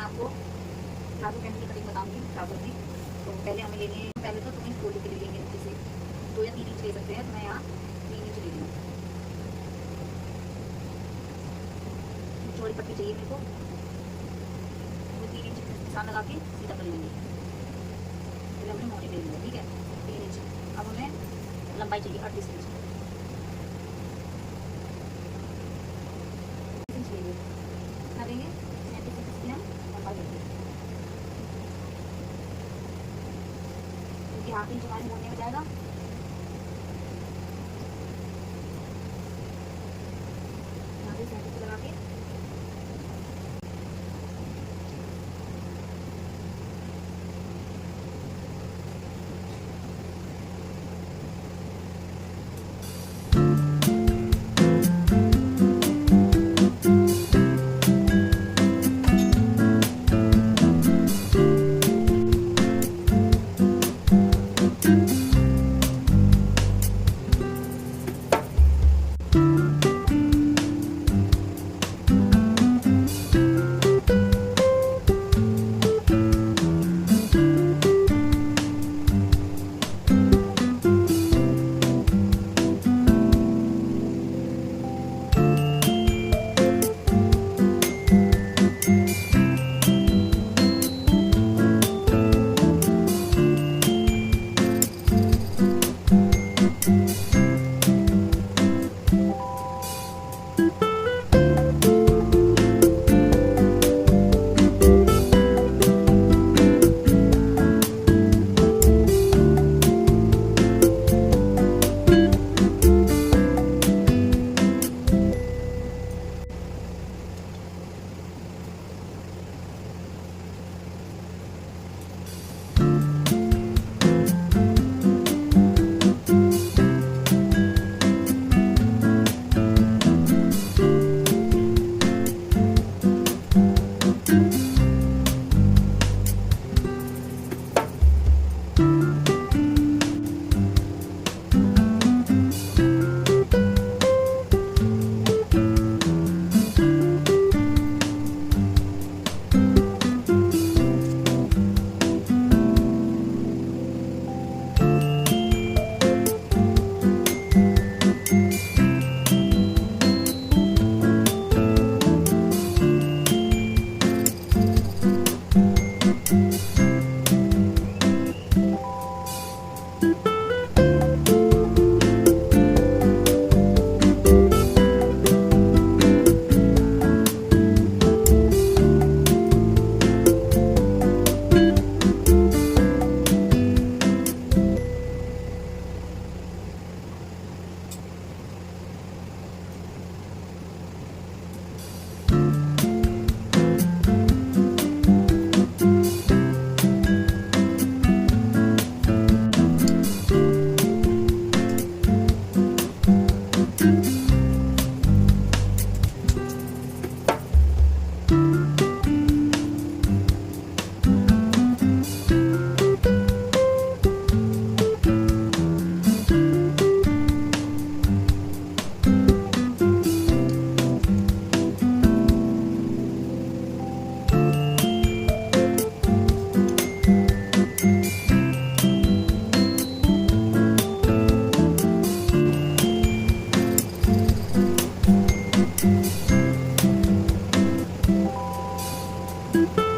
मैं आपको palazzo pant की कटिंग बताऊंगी ट्राउजर में। तो पहले हमें लेने हैं, पहले तो तुम्हें फोल्ड के लिए लेंगे नीचे से 2 या 3 इंच ले सकते हैं, तो मैं यहाँ 3 इंच ले रही हूँ। चौड़ी पट्टी चाहिए मेरे को, तो 3 इंच निशान लगा के सीधा कर लेंगे। फिर हमने मोटी ले लिया, ठीक है 3 इंच। अब हमें लंबाई चाहिए 38 इंच लेंगे, कितना देंगे 37 इंच की हम लंबाई लेंगे, क्योंकि हाफ इंच हमारे मोड़ने में जाएगा। यहाँ पे 37 लगा के you